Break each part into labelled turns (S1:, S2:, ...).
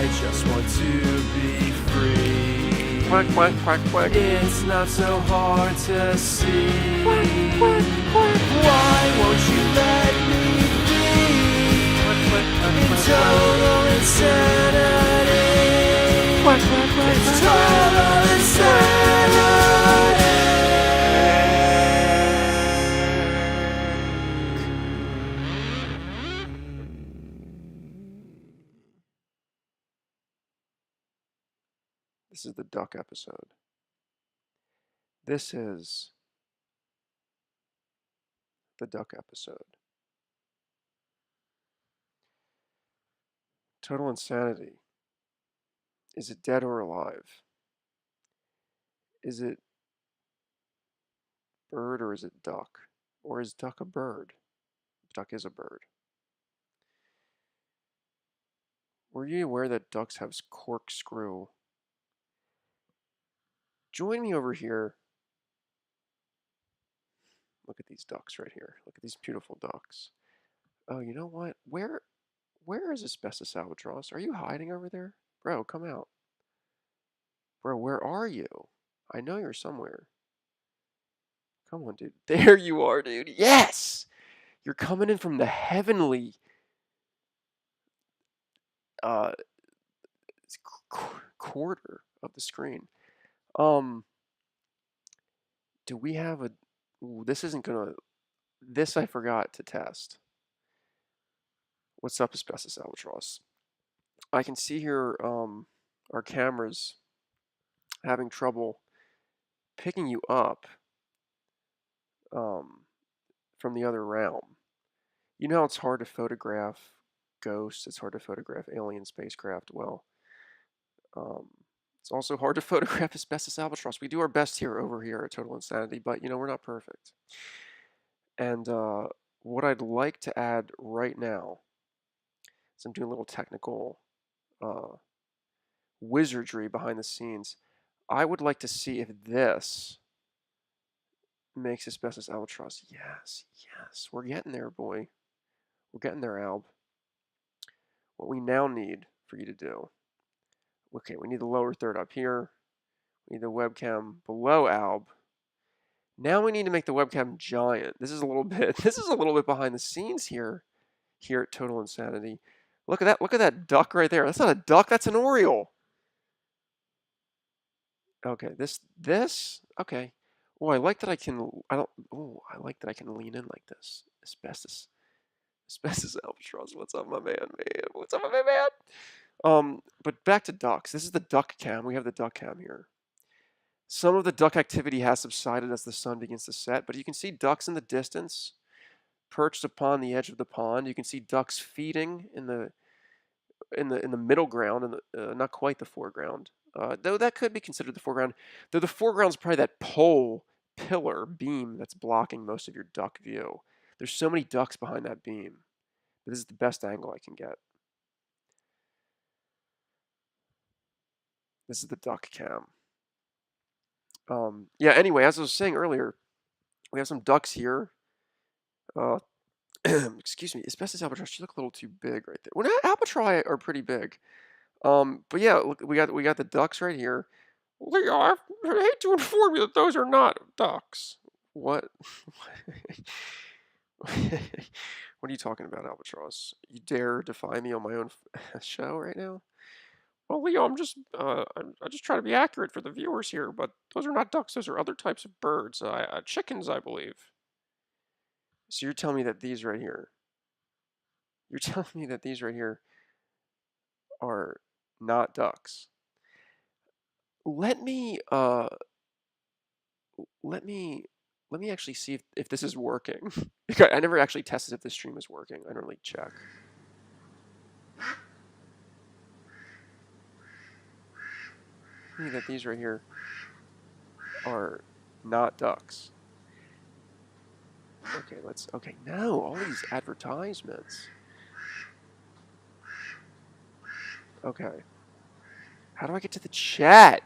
S1: I just want to be free.
S2: Quack, quack, quack, quack.
S1: It's not so hard to see.
S2: Quack, quack, quack.
S1: Why won't you let me be?
S2: Quack, quack, quack,
S1: In
S2: quack,
S1: total insanity.
S2: quack, quack, quack,
S1: It's
S2: quack.
S1: total insanity.
S2: This is the duck episode. This is the duck episode. Total insanity. Is it dead or alive? Is it bird or is it duck? Or is duck a bird? Duck is a bird. Were you aware that ducks have corkscrew? Join me over here. Look at these ducks right here. Look at these beautiful ducks. Oh, you know what? Where is asbestos albatross? Are you hiding over there? Bro, come out. Bro, where are you? I know you're somewhere. Come on, dude. There you are, dude. Yes! You're coming in from the heavenly quarter of the screen. Do we have a... Ooh, this isn't gonna... This I forgot to test. What's up, asbestos albatross? I can see here our cameras having trouble picking you up from the other realm. You know how it's hard to photograph ghosts, it's hard to photograph alien spacecraft. Well, it's also hard to photograph asbestos albatross. We do our best here over here at Total Insanity, but we're not perfect. And what I'd like to add right now is I'm doing a little technical wizardry behind the scenes. I would like to see if this makes asbestos albatross. Yes, yes, we're getting there, boy. We're getting there, Alb. What we now need for you to do. Okay, we need the lower third up here. We need the webcam below Alb. Now we need to make the webcam giant. This is a little bit behind the scenes here at Total Insanity. Look at that duck right there. That's not a duck, that's an oriole. Okay, okay. Oh, I like that I can lean in like this. Asbestos albatross. What's up, my man? What's up, my man? But back to ducks. This is the duck cam. We have the duck cam here. Some of the duck activity has subsided as the sun begins to set, but you can see ducks in the distance, perched upon the edge of the pond. You can see ducks feeding in the middle ground, and not quite the foreground. Though that could be considered the foreground. Though the foreground is probably that pillar beam that's blocking most of your duck view. There's so many ducks behind that beam. But this is the best angle I can get. This is the duck cam. Yeah, anyway, as I was saying earlier, we have some ducks here. Excuse me, asbestos albatross, you look a little too big right there. Well, albatross are pretty big. But yeah, look, we got the ducks right here. Leo, I hate to inform you that those are not ducks. What? What are you talking about, albatross? You dare defy me on my own show right now? Well, Leo, I just try to be accurate for the viewers here, but those are not ducks. Those are other types of birds. Chickens, I believe. So you're telling me that these right here. You're telling me that these right here are not ducks. Let me actually see if this is working. I never actually tested if this stream is working. I normally check. That these right here are not ducks. Okay, no, all these advertisements. Okay. How do I get to the chat?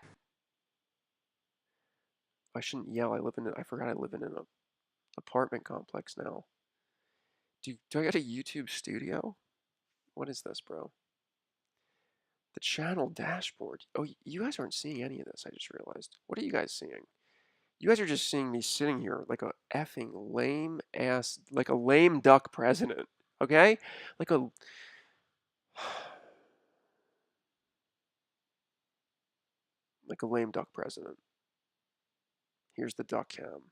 S2: I shouldn't yell. I forgot I live in an apartment complex now. Do I got a YouTube studio? What is this, bro? The channel dashboard. Oh, you guys aren't seeing any of this, I just realized. What are you guys seeing? You guys are just seeing me sitting here like a effing lame ass, like a lame duck president, okay? Like a like a lame duck president. Here's the duck cam.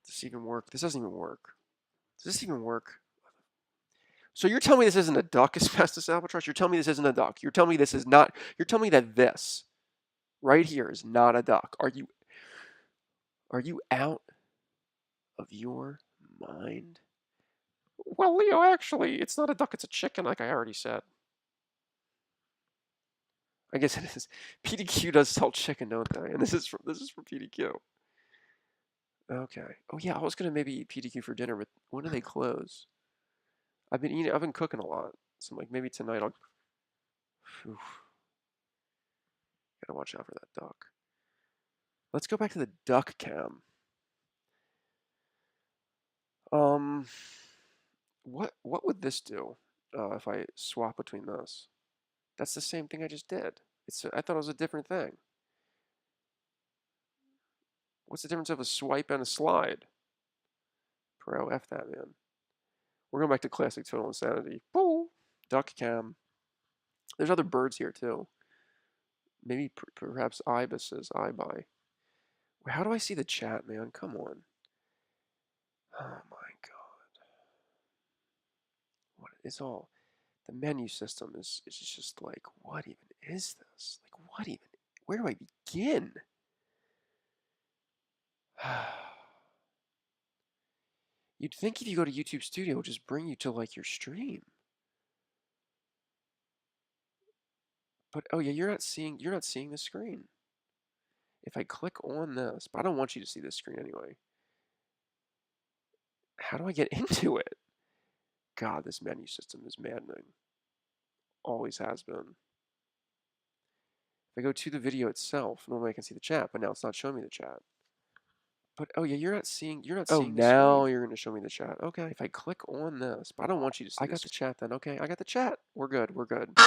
S2: Does this even work? This doesn't even work. Does this even work? So you're telling me this isn't a duck, asbestos albatross? You're telling me this isn't a duck? You're telling me this is not? You're telling me that this right here is not a duck? Are you out of your mind? Well, Leo, actually, it's not a duck, it's a chicken, like I already said. I guess it is. PDQ does sell chicken, don't they? And this is from PDQ. Okay. Oh yeah, I was gonna maybe eat PDQ for dinner, but when do they close? I've been cooking a lot, so I'm like maybe tonight I'll. Oof, gotta watch out for that duck. Let's go back to the duck cam. Um, what would this do if I swap between this? That's the same thing I just did. I thought it was a different thing. What's the difference of a swipe and a slide? Pro, F that, man. We're going back to classic total insanity. Boo! Duck cam. There's other birds here, too. Maybe perhaps ibises, ibi. How do I see the chat, man? Come on. Oh, my God. What is all... The menu system is just like, what even is this? Like, what even... Where do I begin? You'd think if you go to YouTube Studio, it would just bring you to, like, your stream. But, oh yeah, you're not seeing the screen. If I click on this, but I don't want you to see this screen anyway. How do I get into it? God, this menu system is maddening. Always has been. If I go to the video itself, normally I can see the chat, but now it's not showing me the chat. But oh yeah, you're not seeing
S3: Oh,
S2: the
S3: now
S2: screen. You're gonna show me the chat. Okay. If I click on this, but I don't want you to see
S3: I got
S2: the chat then. Okay, I got the chat. We're good. We're good.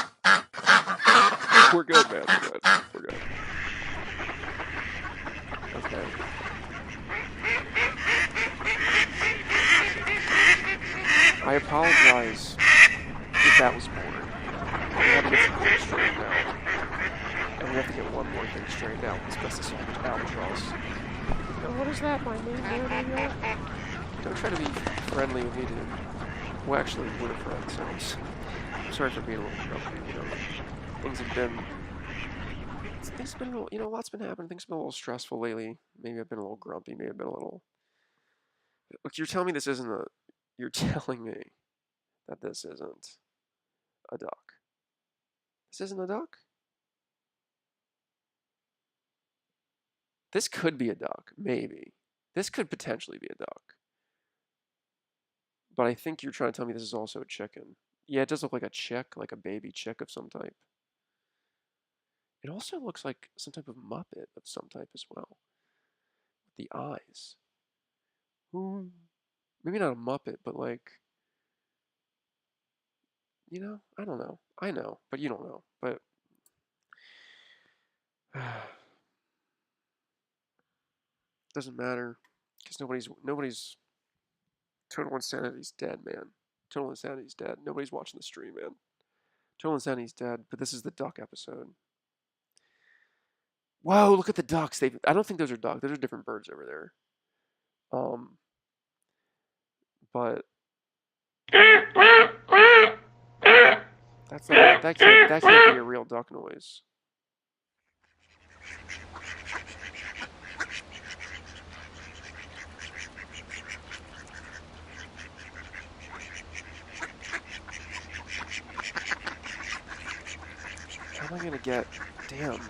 S2: We're good, man. We're good. We're good. Okay. I apologize if that was boring. We have to get some things straightened out. And we have to get one more thing straightened out. Asbestos albatross. Now, what is that, my name? Don't try to be friendly with me, dude. Well, actually, we're friends, so I'm sorry for being a little grumpy, you know. Things have been a little, you know, lots been happening. Things have been a little stressful lately. Maybe I've been a little grumpy. Maybe I've been a little... Look, you're telling me this isn't a... You're telling me that this isn't a duck. This isn't a duck? This could be a duck, maybe. This could potentially be a duck. But I think you're trying to tell me this is also a chicken. Yeah, it does look like a chick, like a baby chick of some type. It also looks like some type of Muppet of some type as well. With the eyes. Maybe not a Muppet, but like... You know, I don't know. I know, but you don't know. But... doesn't matter. Because nobody's... Total Insanity's dead, man. Total Insanity's dead. Nobody's watching the stream, man. Total Insanity's dead, but this is the duck episode. Whoa, look at the ducks. I don't think those are ducks. Those are different birds over there. But that can't be a real duck noise. How am I gonna get... Damn.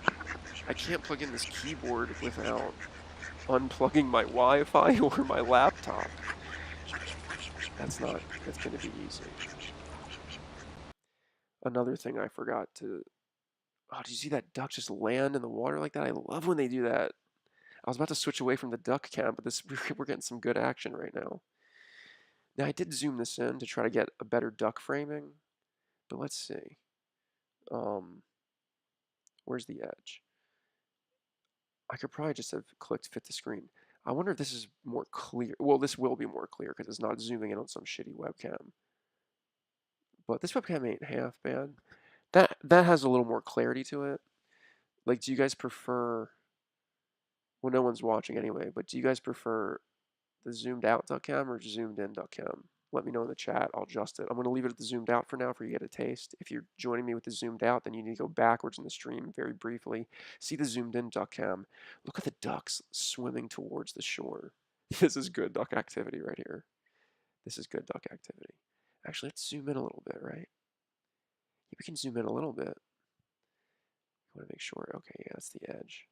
S2: I can't plug in this keyboard without unplugging my Wi-Fi or my laptop. That's gonna be easy. Another thing I forgot to... Oh, did you see that duck just land in the water like that? I love when they do that. I was about to switch away from the duck cam, but we're getting some good action right now. Now, I did zoom this in to try to get a better duck framing. But let's see. Um, where's the edge? I could probably just have clicked fit the screen. I wonder if this is more clear. Well, this will be more clear because it's not zooming in on some shitty webcam. But this webcam ain't half bad. That has a little more clarity to it. Like, do you guys prefer? Well, no one's watching anyway. But do you guys prefer the zoomed out duckcam or zoomed in duckcam? Let me know in the chat. I'll adjust it. I'm going to leave it at the zoomed out for now for you to get a taste. If you're joining me with the zoomed out, then you need to go backwards in the stream very briefly. See the zoomed in duckcam. Look at the ducks swimming towards the shore. This is good duck activity right here. This is good duck activity. Actually, let's zoom in a little bit, right? Yeah, we can zoom in a little bit. I want to make sure. Okay, yeah, that's the edge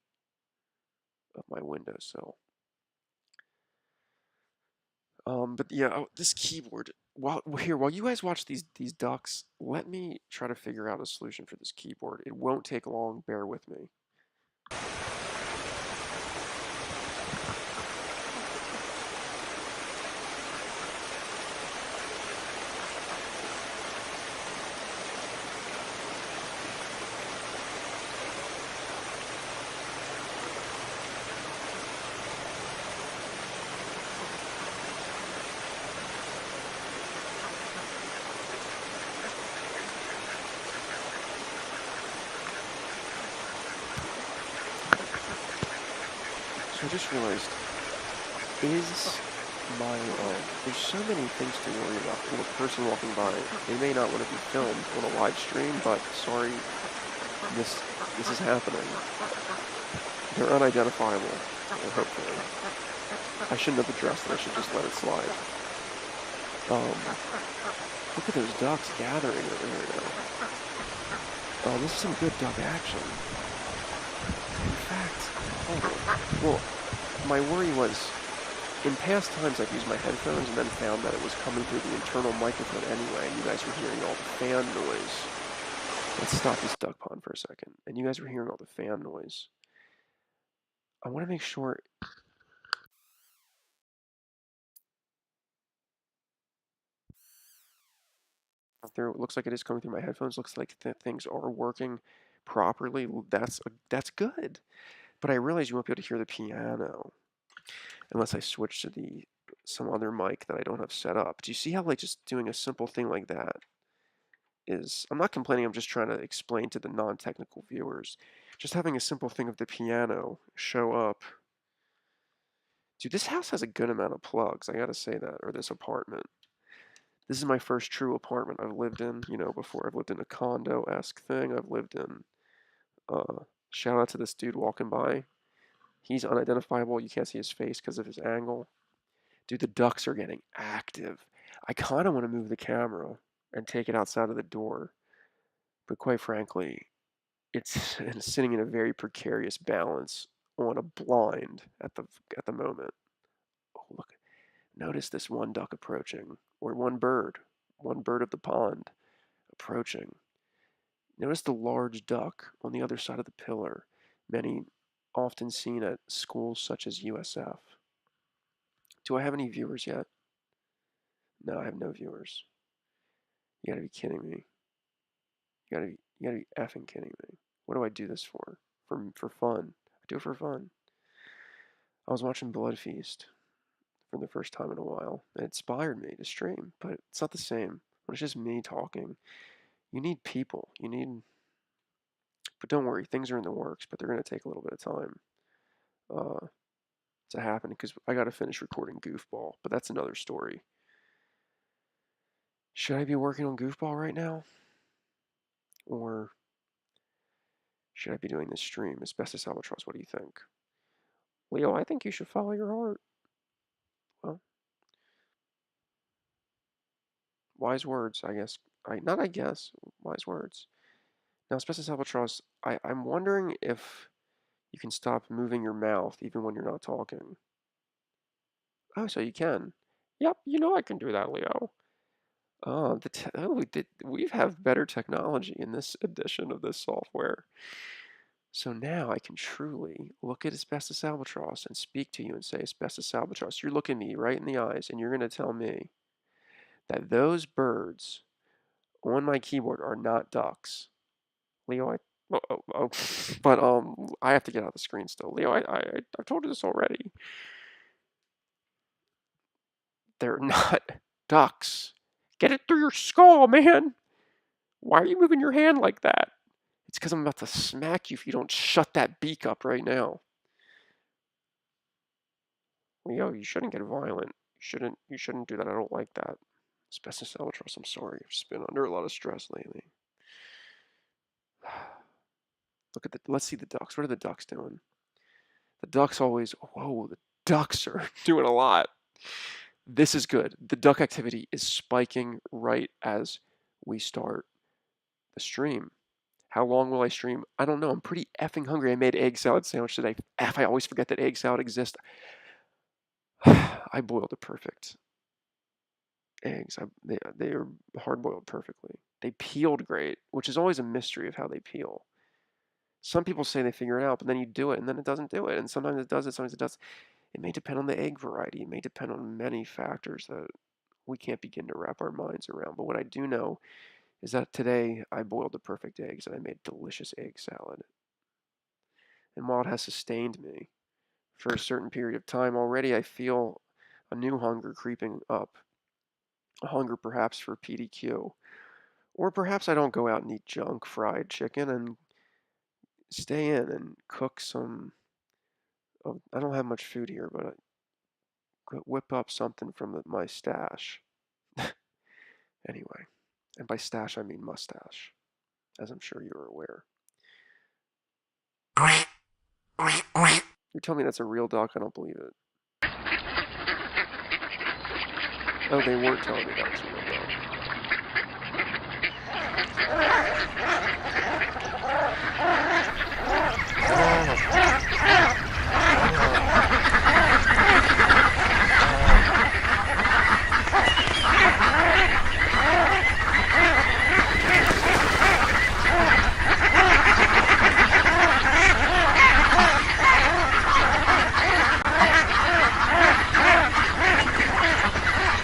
S2: of my windowsill. But yeah, this keyboard. While you guys watch these ducks, let me try to figure out a solution for this keyboard. It won't take long. Bear with me. So I just realized, is my there's so many things to worry about. With a person walking by, they may not want to be filmed on a live stream, but sorry, this is happening. They're unidentifiable, hopefully. I shouldn't have addressed it. I should just let it slide. Look at those ducks gathering over here now. Oh, this is some good duck action. In fact, hold on. Well, my worry was, in past times I've used my headphones and then found that it was coming through the internal microphone anyway. You guys were hearing all the fan noise. Let's stop this duck pond for a second. And you guys were hearing all the fan noise. I want to make sure. There, it looks like it is coming through my headphones. Looks like things are working properly. That's good. But I realize you won't be able to hear the piano unless I switch to some other mic that I don't have set up. Do you see how like just doing a simple thing like that is? I'm not complaining. I'm just trying to explain to the non-technical viewers. Just having a simple thing of the piano show up. Dude, this house has a good amount of plugs. I gotta say that, or this apartment. This is my first true apartment I've lived in. You know, before I've lived in a condo-esque thing. I've lived in. Shout out to this dude walking by. He's unidentifiable. You can't see his face because of his angle. Dude, the ducks are getting active. I kind of want to move the camera and take it outside of the door. But quite frankly, it's sitting in a very precarious balance on a blind at the moment. Oh, look. Notice this one duck approaching, or one bird of the pond approaching. Notice the large duck on the other side of the pillar, many often seen at schools such as USF. Do I have any viewers yet? No, I have no viewers. You gotta be kidding me. You gotta be effing kidding me. What do I do this for? For fun. I do it for fun. I was watching Blood Feast for the first time in a while. It inspired me to stream, but it's not the same. When it's just me talking, you need people. But don't worry, things are in the works, but they're gonna take a little bit of time uh, to happen because I gotta finish recording Goofball. But that's another story. Should I be working on Goofball right now, or should I be doing this stream? Asbestos Albatross, what do you think? Leo, I think you should follow your heart. Well, wise words, I guess. Not I guess, wise words. Now, Asbestos Albatross, I'm wondering if you can stop moving your mouth even when you're not talking. Oh, so you can. Yep, you know I can do that, Leo. Oh, we have better technology in this edition of this software. So now I can truly look at Asbestos Albatross and speak to you and say, Asbestos Albatross, you're looking me right in the eyes and you're going to tell me that those birds on my keyboard are not ducks. Leo, but I have to get out of the screen still. Leo, I've told you this already. They're not ducks. Get it through your skull, man. Why are you moving your hand like that? It's because I'm about to smack you if you don't shut that beak up right now. Leo, you shouldn't get violent. You shouldn't do that. I don't like that. Asbestos albatross, I'm sorry. I've just been under a lot of stress lately. Let's see the ducks. What are the ducks doing? The ducks always, whoa, the ducks are doing a lot. This is good. The duck activity is spiking right as we start the stream. How long will I stream? I don't know. I'm pretty effing hungry. I made egg salad sandwich today. I always forget that egg salad exists. I boiled the perfect eggs. They are hard boiled perfectly. They peeled great, which is always a mystery of how they peel. Some people say they figure it out, but then you do it and then it doesn't do it. And sometimes it does it, sometimes it does. It may depend on the egg variety. It may depend on many factors that we can't begin to wrap our minds around. But what I do know is that today I boiled the perfect eggs and I made delicious egg salad. And while it has sustained me for a certain period of time, already I feel a new hunger creeping up. A hunger perhaps for PDQ. Or perhaps I don't go out and eat junk fried chicken and stay in and cook some. Oh, I don't have much food here, but I could whip up something from my stash. Anyway, and by stash I mean mustache, as I'm sure you're aware. You tell me that's a real duck, I don't believe it. Oh, they weren't telling me that was a real duck.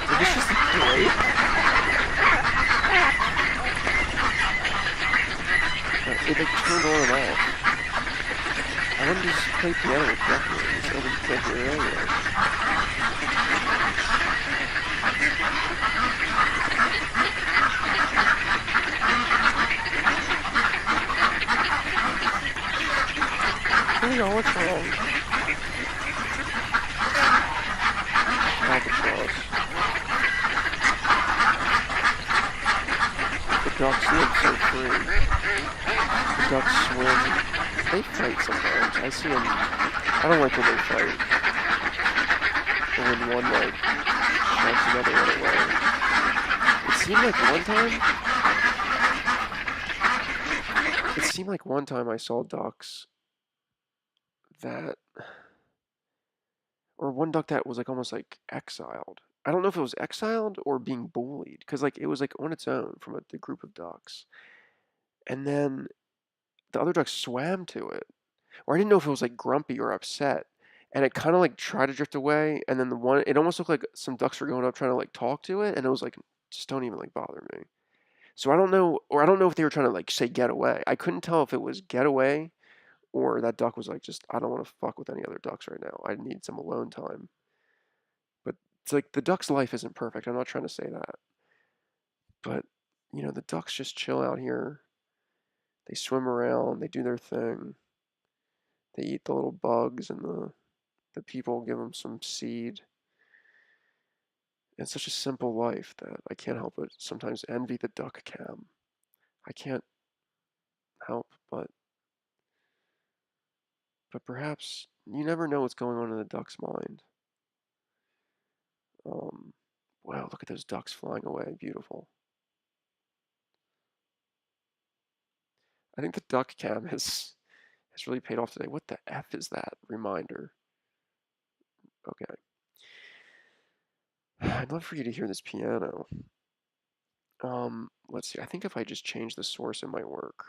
S2: Did this just break? It like turned on and off. I wanted to just play piano with records. Nobody can't hear it anyway. Leo, what's wrong? Albatross. The ducks live so free. The ducks swim. They fight sometimes. I see them. I don't like when they fight. Or when one, like, shoves another one away. It seemed like one time I saw ducks that, or one duck that was like almost like exiled. I don't know if it was exiled or being bullied, because like it was like on its own from the group of ducks, and then the other duck swam to it, or I didn't know if it was like grumpy or upset, and it kind of like tried to drift away, and then it almost looked like some ducks were going up trying to like talk to it, and it was like, just don't even like bother me. So I don't know, or I don't know if they were trying to like say get away. I couldn't tell if it was get away or that duck was like, just, I don't want to fuck with any other ducks right now. I need some alone time. But it's like the duck's life isn't perfect. I'm not trying to say that. But, the ducks just chill out here. They swim around, they do their thing. They eat the little bugs, and the people give them some seed. It's such a simple life that I can't help but sometimes envy the duck cam. I can't help but perhaps you never know what's going on in the duck's mind. Um, wow, look at those ducks flying away. Beautiful. I think the duck cam has really paid off today. What the F is that reminder? Okay. I'd love for you to hear this piano. Let's see. I think if I just change the source, it might work.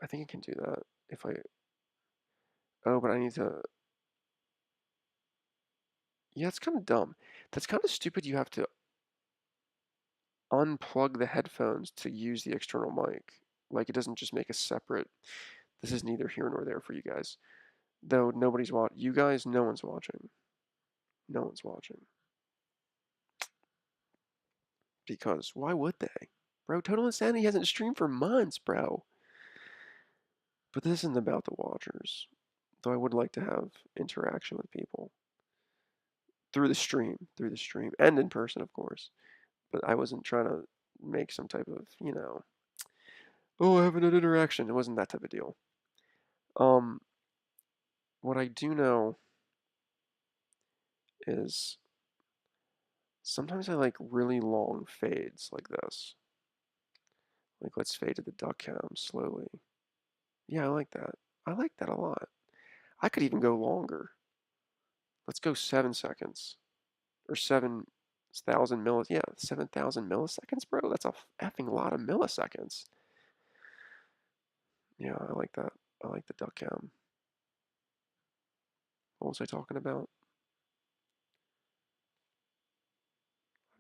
S2: I think I can do that. If I... Oh, but I need to... Yeah, it's kind of dumb. That's kind of stupid. You have to... unplug the headphones to use the external mic. Like it doesn't just make a separate. This is neither here nor there for you guys. Though nobody's watching. You guys, no one's watching. No one's watching. Because why would they? Bro, Total Insanity hasn't streamed for months, bro. But this isn't about the watchers. Though I would like to have interaction with people. Through the stream, and in person, of course. But I wasn't trying to make some type of, oh, having an interaction. It wasn't that type of deal. Um, what I do know is sometimes I like really long fades like this. Like let's fade to the duck cam slowly. Yeah, I like that. I like that a lot. I could even go longer. Let's go 7 seconds or 7,000 millis. Yeah, 7,000 milliseconds, bro. That's a effing lot of milliseconds. Yeah, I like that. I like the duck cam. What was I talking about?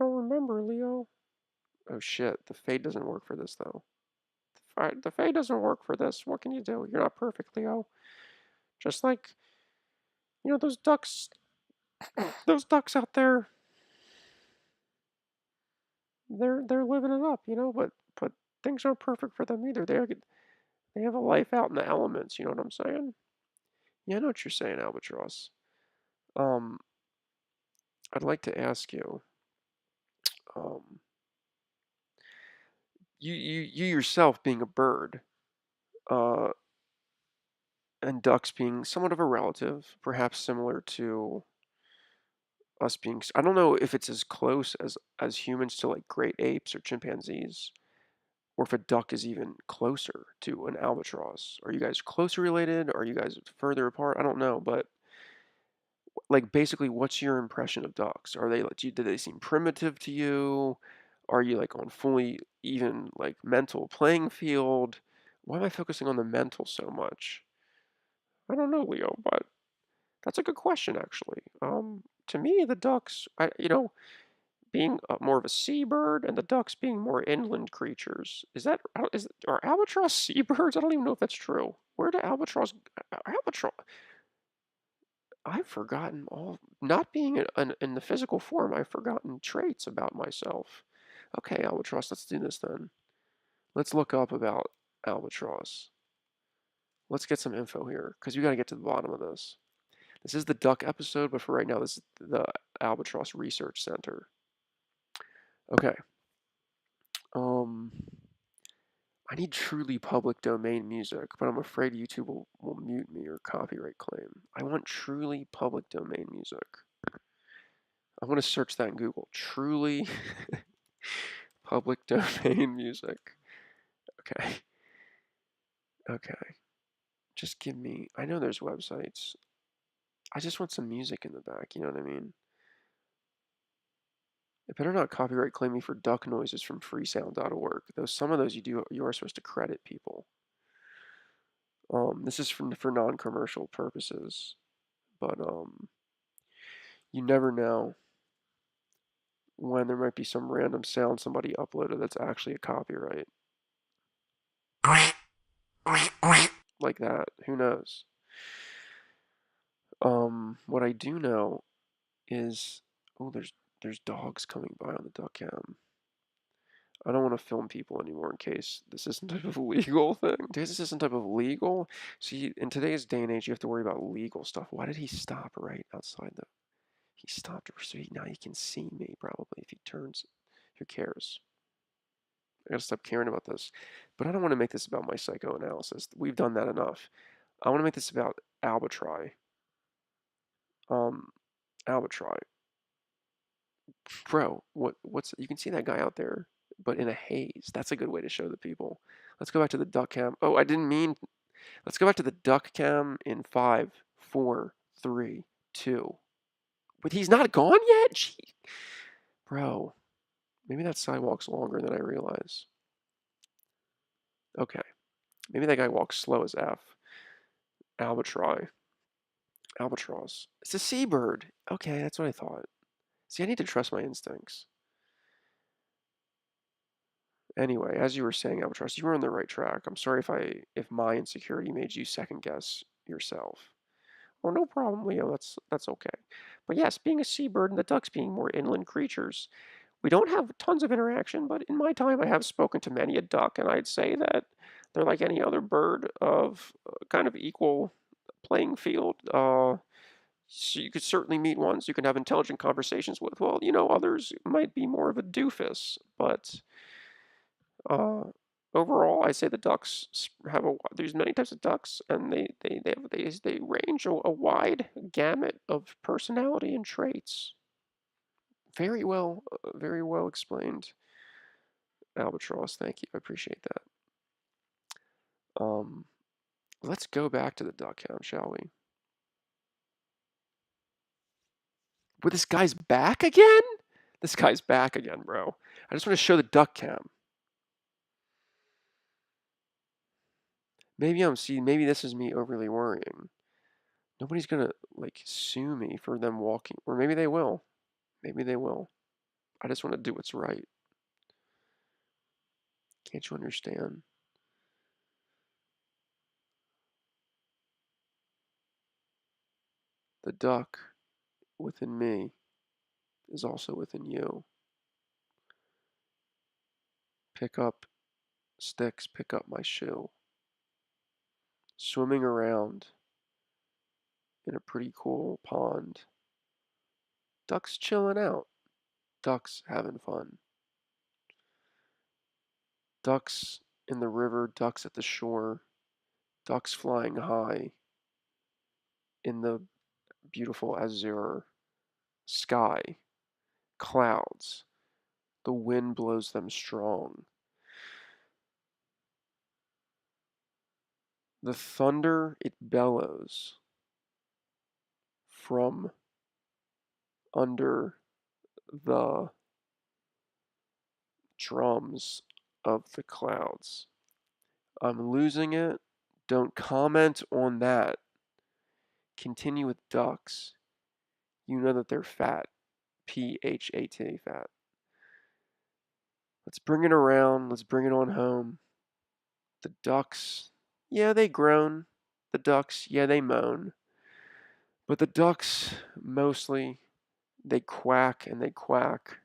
S2: I don't remember, Leo. Oh shit, the fade doesn't work for this though. Alright, the fade doesn't work for this. What can you do? You're not perfect, Leo. Just like, those ducks, those ducks out there, they're living it up, but things aren't perfect for them either. They have a life out in the elements, you know what I'm saying? Yeah, I know what you're saying, Albatross. Um, I'd like to ask you, um, you yourself being a bird, uh, and ducks being somewhat of a relative, perhaps similar to us being. I don't know if it's as close as humans to like great apes or chimpanzees, or if a duck is even closer to an albatross. Are you guys closer related? Are you guys further apart? I don't know, but like basically, what's your impression of ducks? Are they like, do they seem primitive to you? Are you like on fully even like mental playing field? Why am I focusing on the mental so much? I don't know, Leo, but that's a good question actually. To me, the ducks, being more of a seabird and the ducks being more inland creatures. Are albatross seabirds? I don't even know if that's true. Where do albatross? I've forgotten all. Not being in the physical form, I've forgotten traits about myself. Okay, albatross. Let's do this then. Let's look up about albatross. Let's get some info here because we got to get to the bottom of this. This is the duck episode, but for right now, this is the albatross research center. Okay. Um, I need truly public domain music, but I'm afraid YouTube will mute me or copyright claim. I want truly public domain music. I want to search that in Google. Truly public domain music. Okay. Okay. Just give me. I know there's websites. I just want some music in the back. You know what I mean? It better not copyright claim me for duck noises from freesound.org. Though some of those you are supposed to credit people. This is for non-commercial purposes, but you never know when there might be some random sound somebody uploaded that's actually a copyright. Like that. Who knows? What I do know is, oh, there's dogs coming by on the duck cam. I don't want to film people anymore in case this isn't type of legal thing. This isn't type of legal. See, in today's day and age, you have to worry about legal stuff. Why did he stop right outside the? He stopped so now he can see me probably if he turns. Who cares? I gotta stop caring about this. But I don't want to make this about my psychoanalysis. We've done that enough. I want to make this about Albatry. Um, Albatry. Bro, what's you can see that guy out there, but in a haze. That's a good way to show the people. Let's go back to the duck cam. Oh, I didn't mean. Let's go back to the duck cam in 5, 4, 3, 2. But he's not gone yet. Gee. Bro, maybe that sidewalk's longer than I realize. Okay, maybe that guy walks slow as F. Albatry. Albatross. It's a seabird. Okay, that's what I thought. See, I need to trust my instincts. Anyway, as you were saying, Albatross, you were on the right track. I'm sorry if my insecurity made you second guess yourself. Oh, no problem, Leo. That's okay. But yes, being a seabird and the ducks being more inland creatures, we don't have tons of interaction, but in my time I have spoken to many a duck, and I'd say that they're like any other bird of kind of equal playing field. So you could certainly meet ones you can have intelligent conversations with. Well, others might be more of a doofus, but uh, overall, I say the ducks have there's many types of ducks, and they range a wide gamut of personality and traits. Very well explained, Albatross. Thank you. I appreciate that. Um, let's go back to the duck cam, shall we? But this guy's back again? This guy's back again, bro. I just want to show the duck cam. Maybe this is me overly worrying. Nobody's gonna like sue me for them walking, or maybe they will. Maybe they will. I just want to do what's right. Can't you understand? The duck within me is also within you. Pick up sticks, pick up my shoe. Swimming around in a pretty cool pond. Ducks chilling out. Ducks having fun. Ducks in the river, ducks at the shore, ducks flying high in the beautiful azure sky, clouds. The wind blows them strong. The thunder, it bellows from under the drums of the clouds. I'm losing it. Don't comment on that. Continue with ducks. You know that they're fat. PHAT, fat. Let's bring it around. Let's bring it on home. The ducks, yeah, they groan. The ducks, yeah, they moan. But the ducks, mostly, they quack and they quack.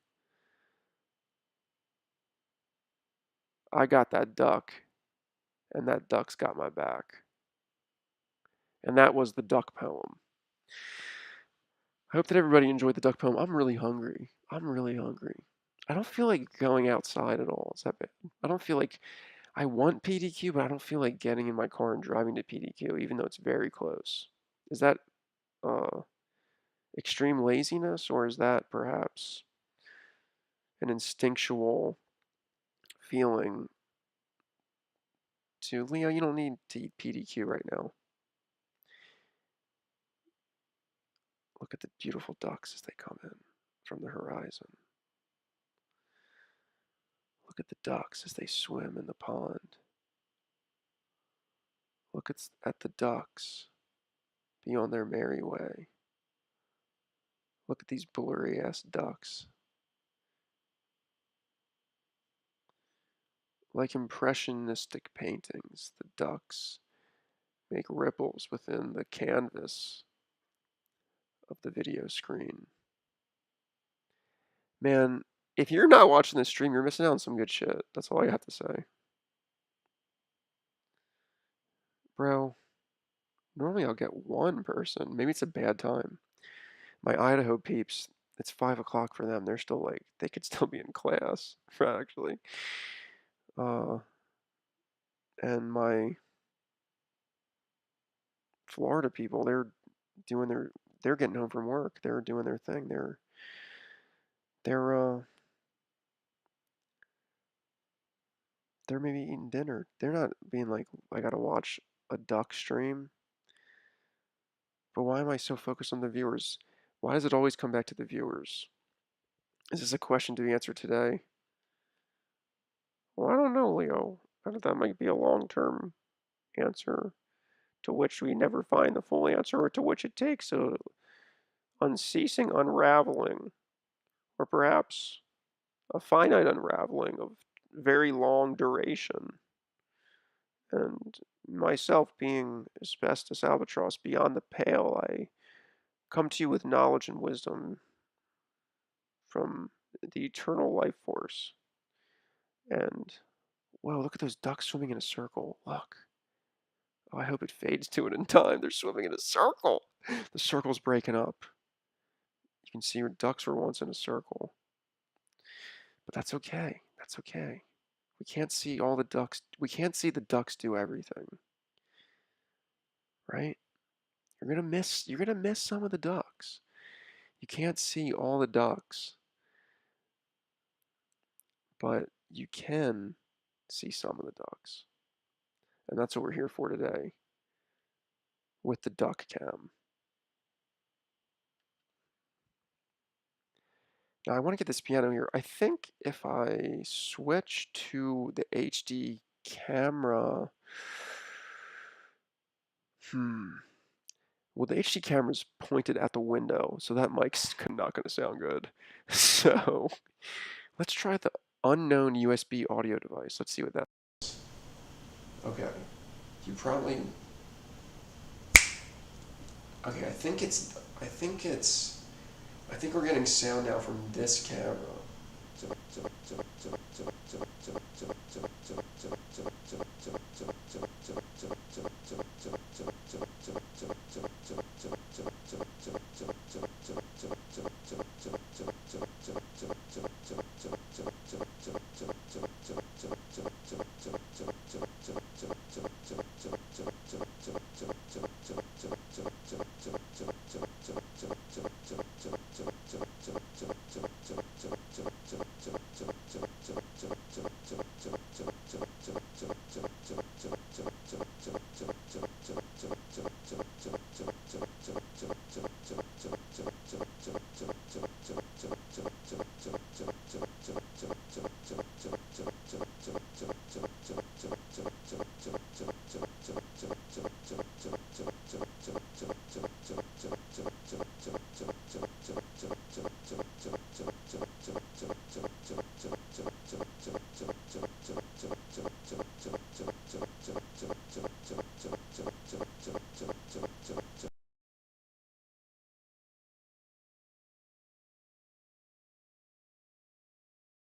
S2: I got that duck, and that duck's got my back. And that was the duck poem. I hope that everybody enjoyed the duck poem. I'm really hungry. I'm really hungry. I don't feel like going outside at all. Is that bad? I don't feel like I want PDQ, but I don't feel like getting in my car and driving to PDQ, even though it's very close. Is that uh, extreme laziness, or is that perhaps an instinctual feeling to Leo? You don't need to eat PDQ right now. Look at the beautiful ducks as they come in from the horizon. Look at the ducks as they swim in the pond. Look at the ducks be on their merry way. Look at these blurry ass ducks. Like impressionistic paintings, the ducks make ripples within the canvas of the video screen. Man, if you're not watching this stream, you're missing out on some good shit. That's all I have to say. Bro, normally I'll get one person. Maybe it's a bad time. My Idaho peeps, it's 5 o'clock for them. They're still like, they could still be in class, actually. And my Florida people, doing their, they're getting home from work. They're doing their thing. They're they're maybe eating dinner. They're not being like, I gotta watch a duck stream. But why am I so focused on the viewers? Why does it always come back to the viewers? Is this a question to be answered today? Well, I don't know, Leo. I thought that might be a long-term answer to which we never find the full answer, or to which it takes a unceasing unraveling, or perhaps a finite unraveling of very long duration. And myself being asbestos albatross beyond the pale, I come to you with knowledge and wisdom from the eternal life force. And, whoa, look at those ducks swimming in a circle. Look. Oh, I hope it fades to it in time. They're swimming in a circle. The circle's breaking up. You can see your ducks were once in a circle. But that's okay. That's okay. We can't see all the ducks. We can't see the ducks do everything. Right? You're gonna miss some of the ducks. You can't see all the ducks, but you can see some of the ducks. And that's what we're here for today with the duck cam. Now I want to get this piano here. I think if I switch to the HD camera, well, the HD camera's pointed at the window, so that mic's not going to sound good. So let's try the unknown USB audio device. Let's see what that is. Okay, you probably. Okay, I think we're getting sound now from this camera.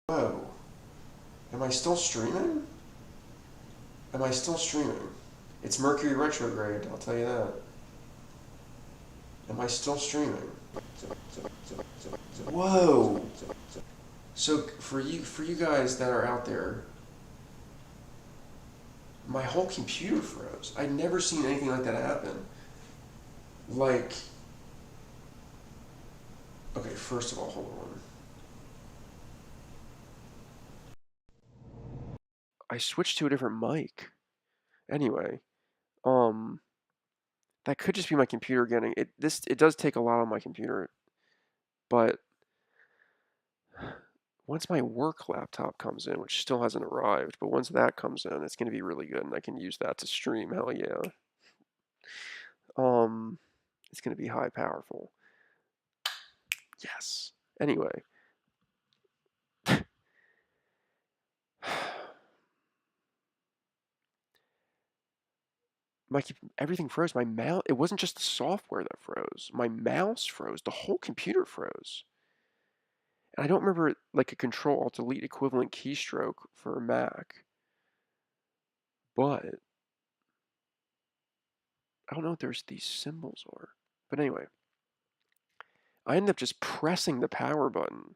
S2: Whoa. Am I still streaming? Am I still streaming? It's Mercury retrograde, I'll tell you that. Am I still streaming? Whoa! So for you guys that are out there, my whole computer froze. I'd never seen anything like that happen. Like, okay, first of all, hold on. I switched to a different mic. Anyway, that could just be my computer getting it. It does take a lot on my computer, but once my work laptop comes in, which still hasn't arrived, but once that comes in, it's going to be really good, and I can use that to stream. Hell yeah. It's going to be high powerful. Yes. Anyway. my Everything froze. My mouse. It wasn't just the software that froze. My mouse froze. The whole computer froze. And I don't remember like a Control Alt Delete equivalent keystroke for a Mac, but I don't know what these symbols are. But anyway, I ended up just pressing the power button,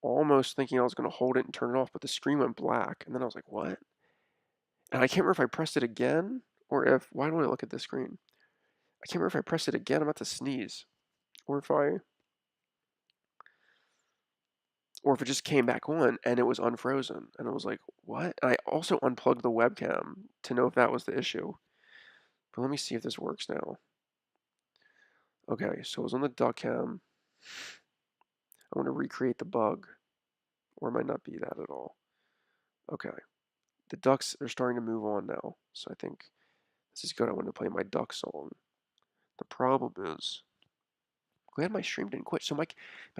S2: almost thinking I was going to hold it and turn it off, but the screen went black, and then I was like, what? And I can't remember if I pressed it again or if. Why don't I look at the screen? I can't remember if I pressed it again. I'm about to sneeze, or if it just came back on and it was unfrozen, and I was like, what? And I also unplugged the webcam to know if that was the issue. But let me see if this works now. Okay, so it was on the duck cam. I want to recreate the bug, or it might not be that at all. Okay, the ducks are starting to move on now, so I think this is good. I want to play my duck song. The problem is, glad my stream didn't quit. So my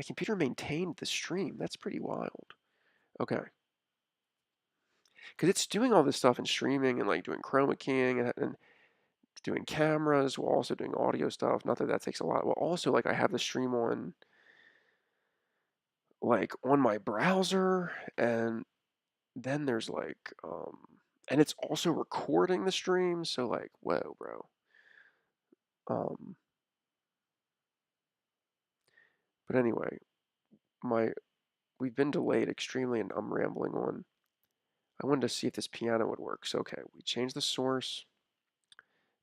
S2: computer maintained the stream. That's pretty wild. Okay. because it's doing all this stuff and streaming and like doing chroma keying and doing cameras while also doing audio stuff. Not that that takes a lot. Well, also like I have the stream on like on my browser, and then there's like and it's also recording the stream. So like, whoa, bro. Um, but anyway, my we've been delayed extremely, and I'm rambling on. I wanted to see if this piano would work. So okay, we changed the source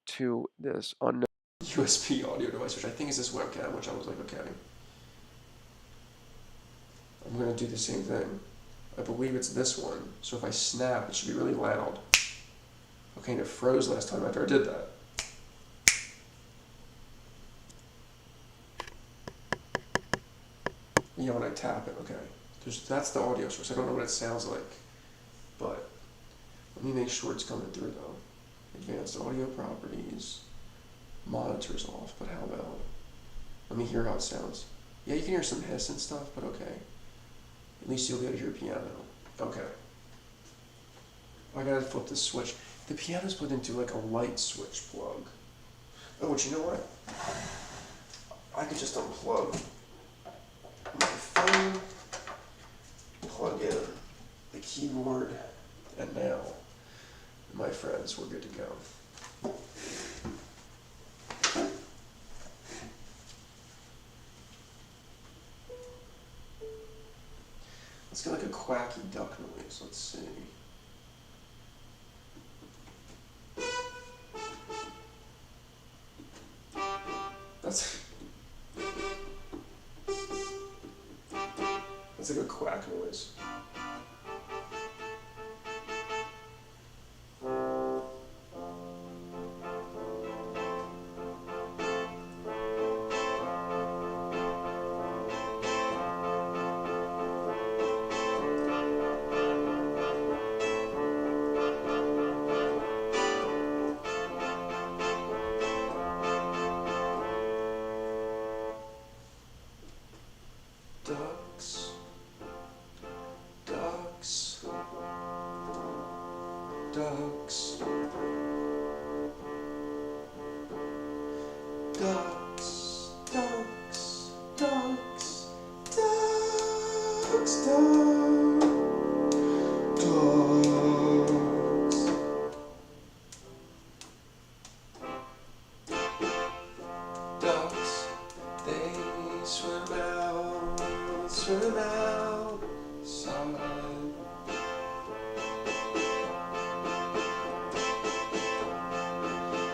S2: to this unknown USB audio device, which I think is this webcam, which I was like, okay, I'm going to do the same thing. I believe it's this one. So if I snap, it should be really loud. Okay, and it froze last time after I did that. You know, when I tap it, okay. That's the audio source. I don't know what it sounds like, but let me make sure it's coming through though. Advanced audio properties. Monitors off, but how about... Let me hear how it sounds. Yeah, you can hear some hiss and stuff, but okay. At least you'll be able to hear piano. Okay. I gotta flip the switch. The piano's plugged into like a light switch plug. Oh, but you know what? I could just unplug my phone, plug in the keyboard, and now, my friends, we're good to go. Let's get like a quacky duck noise. Let's see. That's like a quack noise. Ducks, ducks, ducks, ducks, ducks, ducks, ducks, ducks, they swim outside.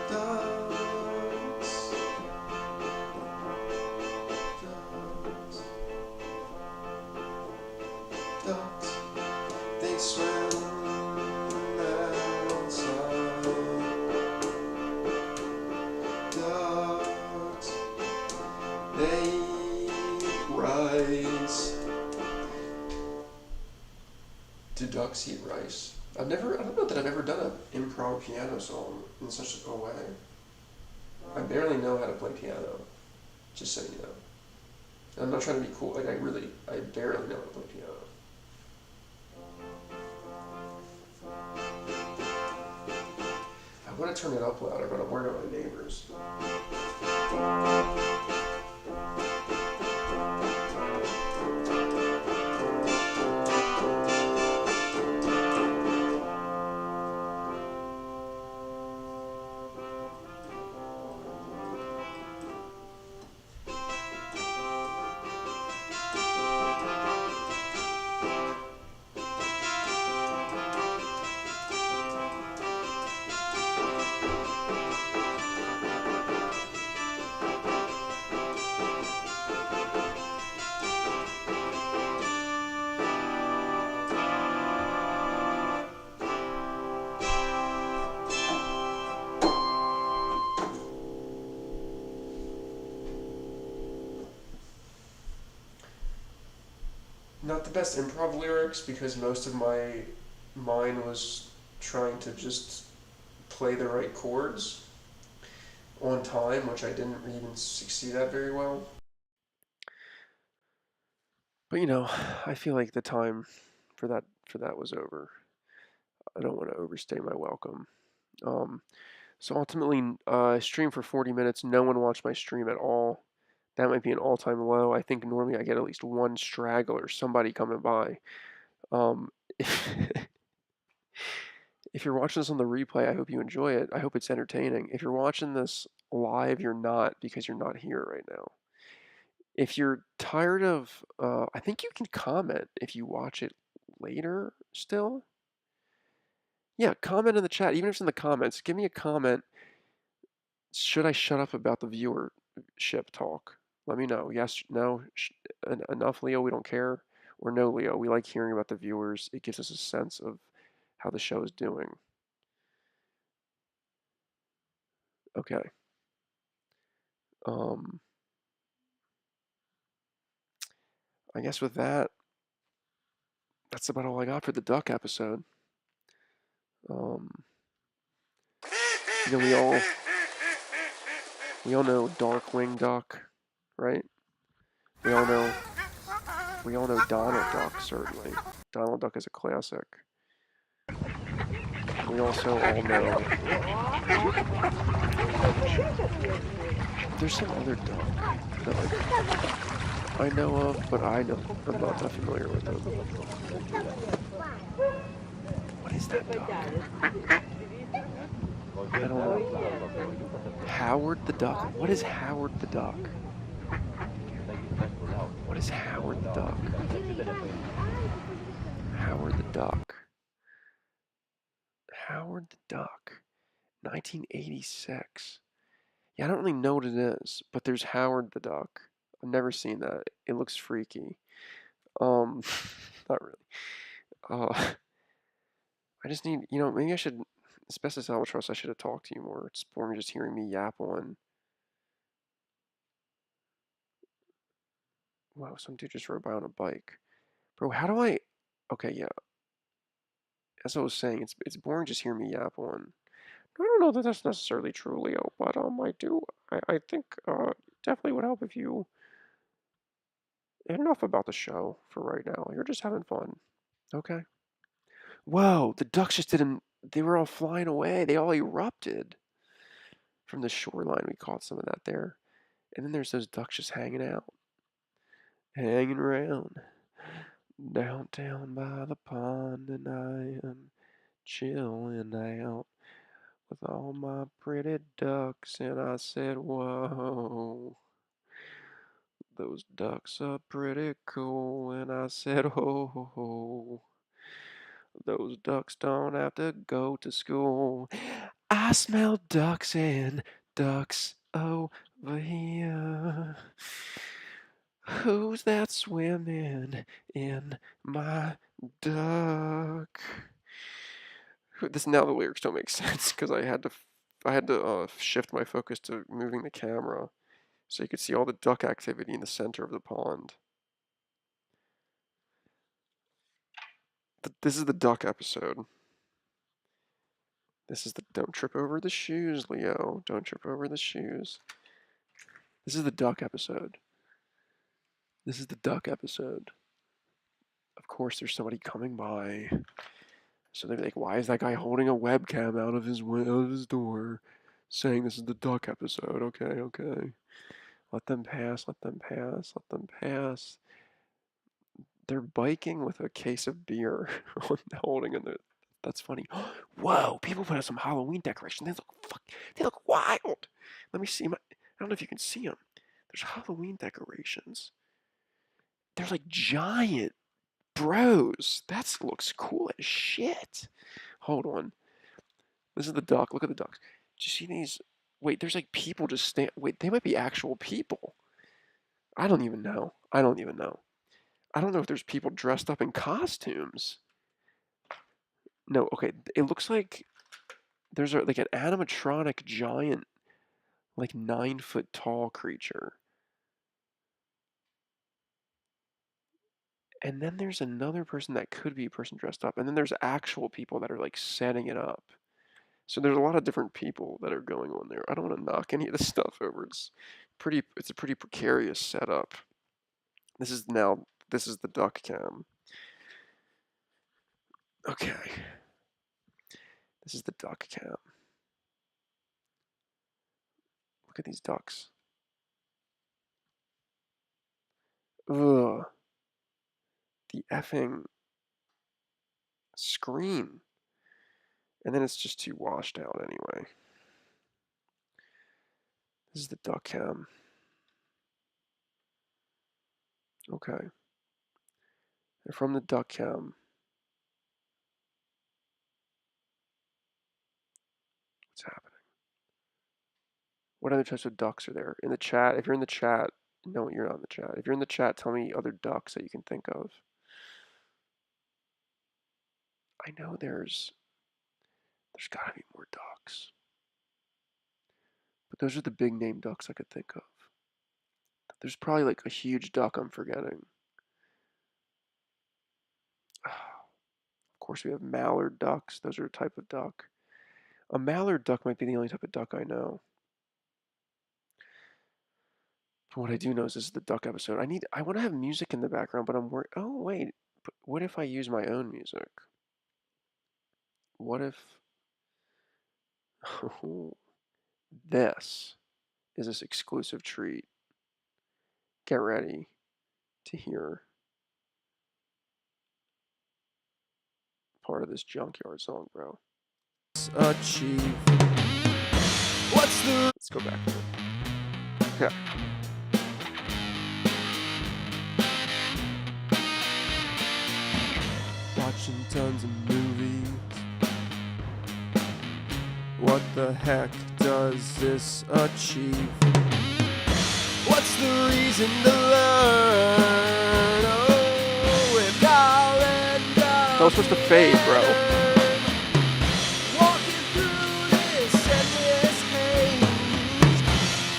S2: Ducks, ducks, ducks, they swim outside. Ducks, they rice. Do ducks eat rice? I don't know that I've ever done an improv piano song in such a way. I barely know how to play piano, just so you know. And I'm not trying to be cool, like I barely know how to play piano. I want to turn it up louder, but I'm worried about my neighbors. Not the best improv lyrics because most of my mind was trying to just play the right chords on time, which I didn't even succeed at very well. But you know, I feel like the time for that was over. I don't want to overstay my welcome. So ultimately, I streamed for 40 minutes. No one watched my stream at all. That might be an all-time low. I think normally I get at least one straggler, somebody coming by. Um, if you're watching this on the replay, I hope you enjoy it. I hope it's entertaining. If you're watching this live, you're not because you're not here right now. If you're tired of, I think you can comment if you watch it later still. Yeah, comment in the chat, even if it's in the comments. Give me a comment. Should I shut up about the viewership talk? Let me know. Yes, no, enough, Leo, we don't care. Or no, Leo, we like hearing about the viewers. It gives us a sense of how the show is doing. Okay. I guess with that, that's about all I got for the duck episode. You know, we all know Darkwing Duck, right? We all know Donald Duck, certainly. Donald Duck is a classic. We also all know there's some other duck that I know of, but I'm not that familiar with them. What is that duck? I don't know. Howard the Duck? What is Howard the Duck? What is Howard the Duck? Howard the Duck. Howard the Duck. 1986. Yeah, I don't really know what it is, but there's Howard the Duck. I've never seen that. It looks freaky. Not really. I just need, maybe I should, Asbestos Albatross, I should have talked to you more. It's boring just hearing me yap on. Wow, some dude just rode by on a bike. Bro, how do I, okay, yeah. As I was saying, it's boring just hearing me yap on. I don't know that that's necessarily true, Leo, but I think definitely would help if you enough about the show for right now. You're just having fun. Okay. Whoa, the ducks just didn't, they were all flying away. They all erupted from the shoreline. We caught some of that there. And then there's those ducks just hanging out, hanging around downtown by the pond, and I am chilling out with all my pretty ducks. And I said, whoa, those ducks are pretty cool. And I said, oh, those ducks don't have to go to school. I smell ducks and ducks over here. Who's that swimming in my duck? This now the lyrics don't make sense because I had to shift my focus to moving the camera so you could see all the duck activity in the center of the pond. This is the duck episode. This is the don't trip over the shoes, Leo. Don't trip over the shoes. This is the duck episode. This is the duck episode. Of course, there's somebody coming by. So they're like, why is that guy holding a webcam out of his door saying this is the duck episode? Okay, okay. Let them pass, let them pass, let them pass. They're biking with a case of beer holding in there. That's funny. Whoa, people put out some Halloween decorations. They look wild. Let me see I don't know if you can see them. There's Halloween decorations. They're like giant bros. That looks cool as shit. Hold on. This is the duck. Look at the ducks. Do you see these? Wait, there's like people just stand. Wait, they might be actual people. I don't even know. I don't even know. I don't know if there's people dressed up in costumes. No, okay. It looks like there's like an animatronic giant, like 9 foot tall creature. And then there's another person that could be a person dressed up. And then there's actual people that are like setting it up. So there's a lot of different people that are going on there. I don't want to knock any of this stuff over. It's a pretty precarious setup. This is the duck cam. Okay. This is the duck cam. Look at these ducks. Ugh. The effing screen. And then it's just too washed out anyway. This is the duck cam. Okay. And from the duck cam, what's happening? What other types of ducks are there? In the chat, if you're in the chat, no, you're not in the chat. If you're in the chat, tell me other ducks that you can think of. I know there's gotta be more ducks. But those are the big name ducks I could think of. There's probably like a huge duck I'm forgetting. Of course, we have mallard ducks. Those are a type of duck. A mallard duck might be the only type of duck I know. But what I do know is this is the duck episode. I want to have music in the background, but I'm worried. Oh, wait. But what if I use my own music? What if this is this exclusive treat? Get ready to hear part of this junkyard song, bro. Achieve. Let's go back. Yeah. Watching tons of movies. What the heck does this achieve? What's the reason to learn? Oh, and I'll end up. That was supposed to fade, bro. Walking through this endless haze.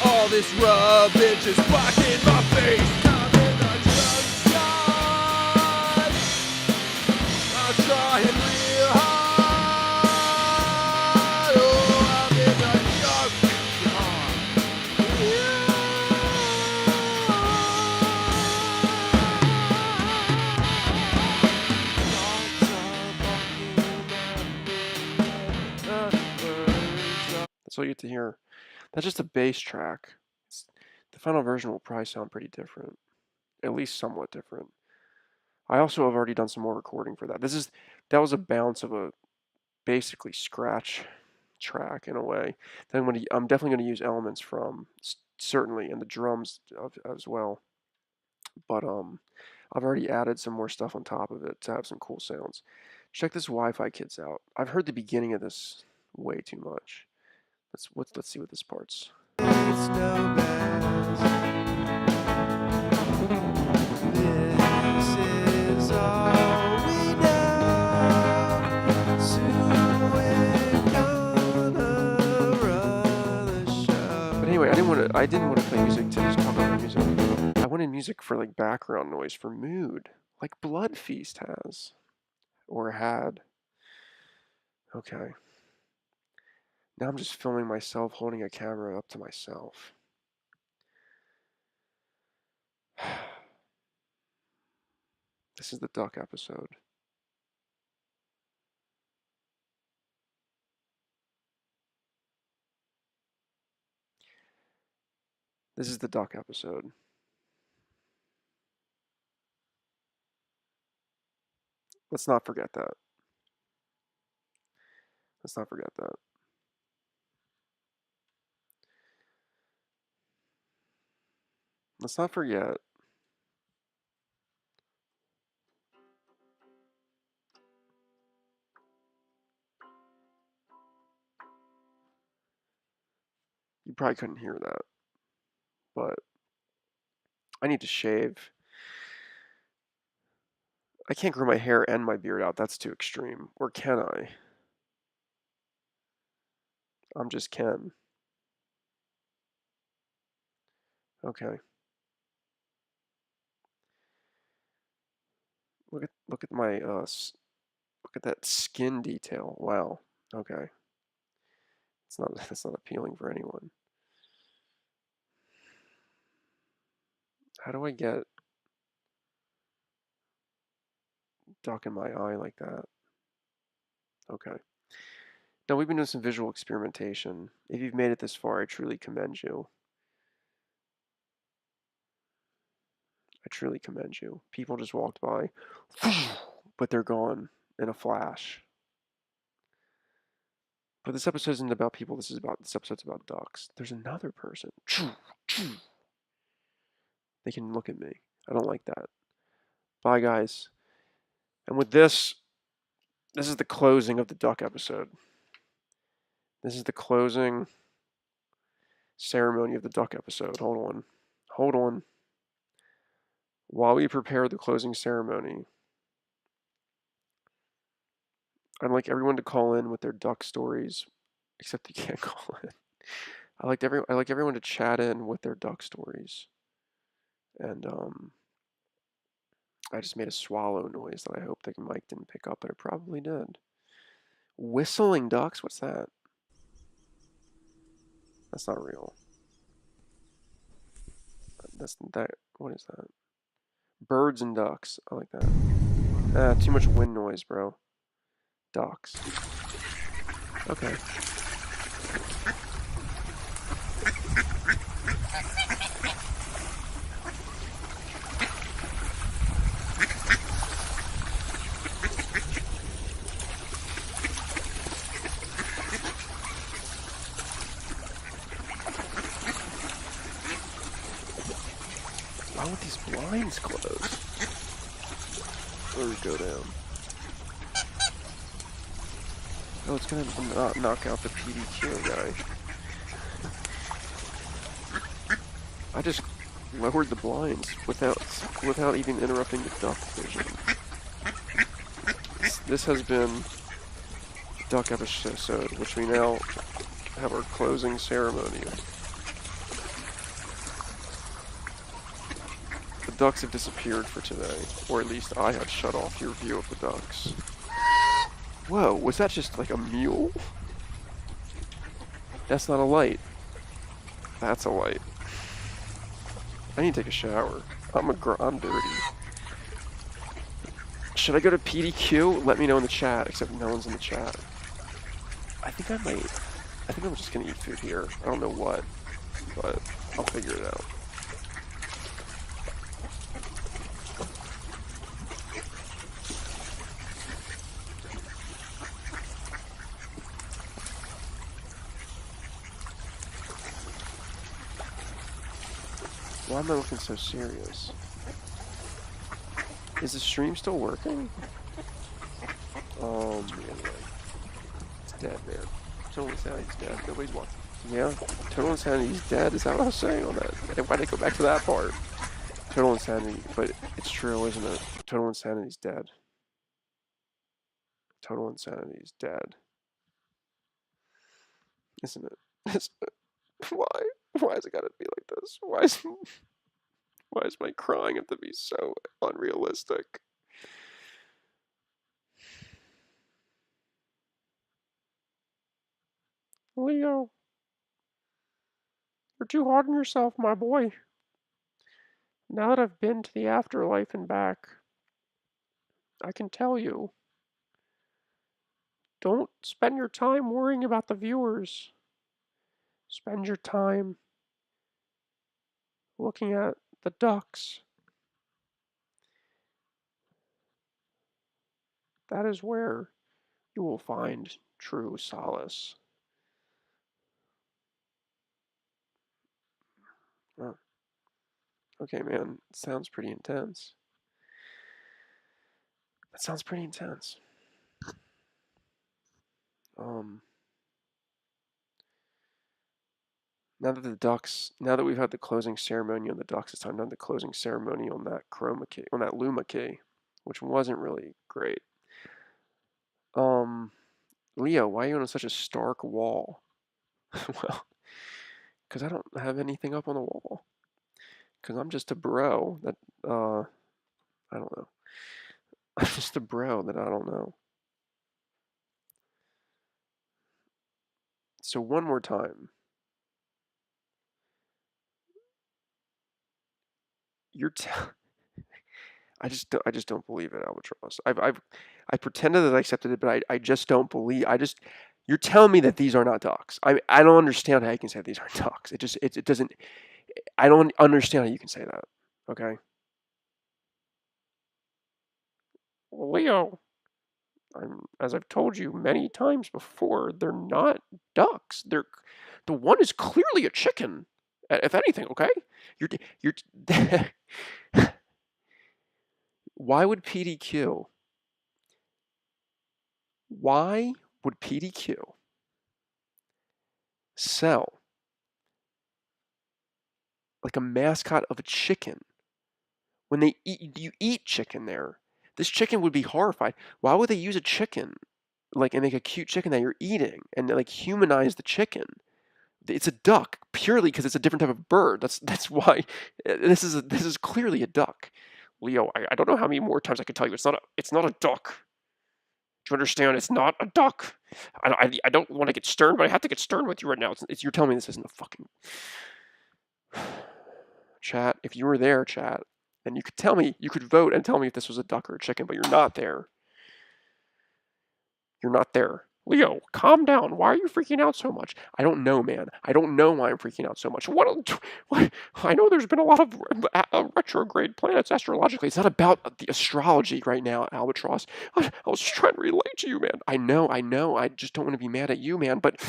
S2: All this rubbish is blocking my face. I'm in the junkyard. I'm trying real hard. Oh, I'm in the junkyard. That's all you get to hear. That's just a bass track. The final version will probably sound pretty different, at least somewhat different. I also have already done some more recording for that. That was a bounce of a basically scratch track in a way. Then I'm definitely going to use elements from certainly and the drums as well. But I've already added some more stuff on top of it to have some cool sounds. Check this Wi-Fi Kids out. I've heard the beginning of this way too much. Let's see what this part's. It's no this is all we know. Soon we're gonna run the show. But anyway, I didn't want to play music to just talk about music. I wanted music for like background noise for mood, like Blood Feast has or had. Okay. Now I'm just filming myself holding a camera up to myself. This is the duck episode. This is the duck episode. Let's not forget that. Let's not forget that. Let's not forget. You probably couldn't hear that, but I need to shave. I can't grow my hair and my beard out. That's too extreme. Or can I? I'm just Ken. Okay. Look at my look at that skin detail. Wow. Okay. It's not appealing for anyone. How do I get duck in my eye like that? Okay. No, we've been doing some visual experimentation. If you've made it this far, I truly commend you. I truly commend you. People just walked by, but they're gone in a flash. But this episode isn't about people. This episode's about ducks. There's another person. They can look at me. I don't like that. Bye, guys. And with this is the closing of the duck episode. This is the closing ceremony of the duck episode. Hold on. Hold on. While we prepare the closing ceremony, I'd like everyone to call in with their duck stories, except you can't call in. I like everyone to chat in with their duck stories. And I just made a swallow noise that I hope the mic didn't pick up, but it probably did. Whistling ducks? What's that? That's not real. That's that. What is that? Birds and ducks. I like that. Too much wind noise, bro. Ducks. Okay. Why would these blinds close? Or go down? Oh, it's gonna not knock out the PDQ guy. I just lowered the blinds without even interrupting the duck vision. This has been duck episode, which we now have our closing ceremony. The ducks have disappeared for today, or at least I have shut off your view of the ducks. Whoa, was that just like a mule? That's not a light. That's a light. I need to take a shower. I'm dirty. Should I go to PDQ? Let me know in the chat, except no one's in the chat. I think I'm just gonna eat food here. I don't know what, but I'll figure it out. Why am I looking so serious? Is the stream still working? Man, it's dead, man. Total Insanity's dead. Nobody's watching. Yeah, Total Insanity's dead. Is that what I was saying on that? Why'd I go back to that part? Total Insanity, but it's true, isn't it? Total Insanity's dead. Total Insanity's dead. Isn't it? Why? Why has it gotta be like this? Why is my crying have to be so unrealistic? Leo, you're too hard on yourself, my boy. Now that I've been to the afterlife and back, I can tell you, don't spend your time worrying about the viewers. Spend your time looking at the ducks. That is where you will find true solace. Oh, okay, man. Sounds pretty intense. That sounds pretty intense. Now that we've had the closing ceremony on the ducks, it's time to have the closing ceremony on that chroma key, on that luma key, which wasn't really great. Leo, why are you on such a stark wall? Well, because I don't have anything up on the wall. Because I'm just a bro that, I don't know. I'm just a bro that I don't know. So one more time. I just don't believe it, Albatross. I pretended that I accepted it, but I just don't believe. You're telling me that these are not ducks. I don't understand how you can say these aren't ducks. It doesn't. I don't understand how you can say that. Okay, Leo. As I've told you many times before, they're not ducks. The one is clearly a chicken. If anything, okay. You're. Why would PDQ? Why would PDQ sell like a mascot of a chicken when you eat chicken there? This chicken would be horrified. Why would they use a chicken like and make a cute chicken that you're eating and like humanize the chicken? It's a duck purely because it's a different type of bird. That's why this is clearly a duck. Leo, I don't know how many more times I can tell you it's not a duck. Do you understand? It's not a duck. I don't want to get stern, but I have to get stern with you right now. You're telling me this isn't a fucking chat. If you were there, chat, then you could tell me, you could vote and tell me if this was a duck or a chicken, but you're not there. You're not there. Leo, calm down. Why are you freaking out so much? I don't know, man. I don't know why I'm freaking out so much. What? I know there's been a lot of retrograde planets astrologically. It's not about the astrology right now, Albatross. I was just trying to relate to you, man. I know. I just don't want to be mad at you, man, but.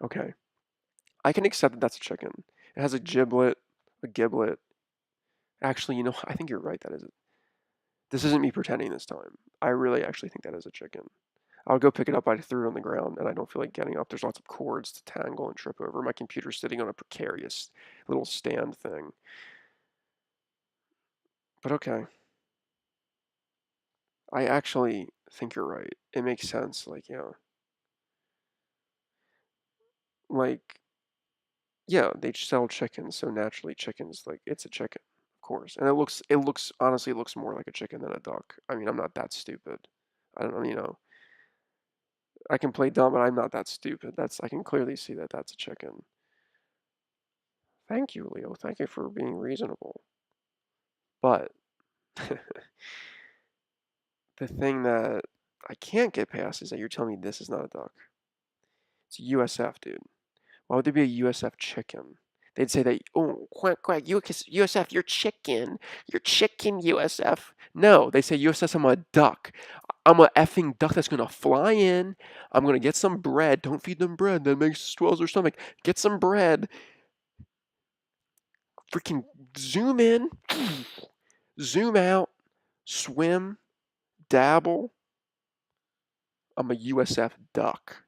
S2: Okay. I can accept that that's a chicken. It has a giblet, a giblet. Actually, I think you're right. That is it. This isn't me pretending this time. I really actually think that is a chicken. I'll go pick it up. I threw it on the ground and I don't feel like getting up. There's lots of cords to tangle and trip over. My computer's sitting on a precarious little stand thing. But okay. I actually think you're right. It makes sense. Like, yeah, they sell chickens, so naturally chickens, like, it's a chicken, of course. And honestly, it looks more like a chicken than a duck. I mean, I'm not that stupid. I don't know. I can play dumb, but I'm not that stupid. I can clearly see that that's a chicken. Thank you, Leo. Thank you for being reasonable. But the thing that I can't get past is that you're telling me this is not a duck. It's USF, dude. Why would there be a USF chicken? They'd say that, oh, quack, quack, USF, you're chicken. You're chicken, USF. No, they say, USF, I'm a duck. I'm a effing duck that's going to fly in. I'm going to get some bread. Don't feed them bread. That swells their stomach. Get some bread. Freaking zoom in. Zoom out. Swim. Dabble. I'm a USF duck.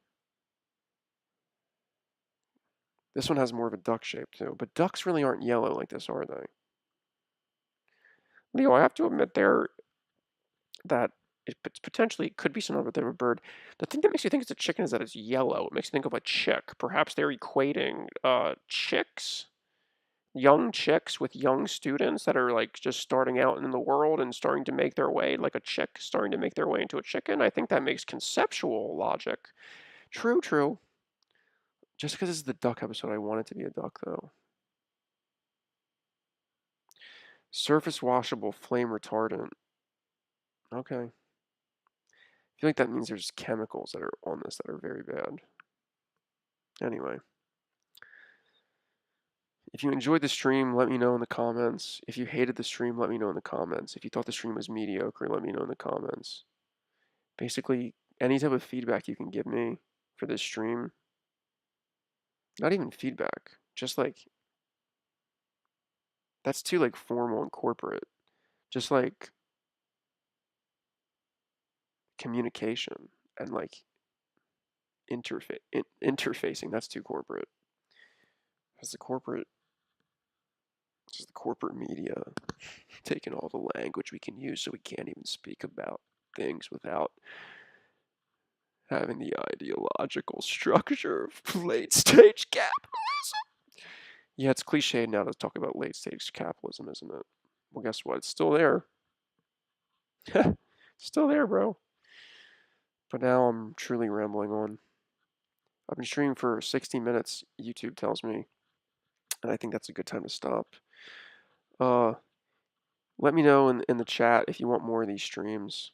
S2: This one has more of a duck shape too, but ducks really aren't yellow like this, are they? Leo, I have to admit that it potentially could be some other type of bird. The thing that makes me think it's a chicken is that it's yellow. It makes me think of a chick. Perhaps they're equating chicks, young chicks with young students that are like just starting out in the world and starting to make their way, like a chick starting to make their way into a chicken. I think that makes conceptual logic. True, true. Just because it's the duck episode, I want it to be a duck though. Surface washable flame retardant. Okay. I feel like that means there's chemicals that are on this that are very bad. Anyway. If you enjoyed the stream, let me know in the comments. If you hated the stream, let me know in the comments. If you thought the stream was mediocre, let me know in the comments. Basically, any type of feedback you can give me for this stream. Not even feedback. Just like, that's too like formal and corporate. Just like communication and like interfacing. That's too corporate. Because the corporate media taking all the language we can use so we can't even speak about things without having the ideological structure of late stage capitalism. Yeah, it's cliche now to talk about late stage capitalism, isn't it? Well, guess what? It's still there. Still there, bro. But now I'm truly rambling on. I've been streaming for 60 minutes, YouTube tells me, and I think that's a good time to stop. Uh, Let me know in the chat if you want more of these streams.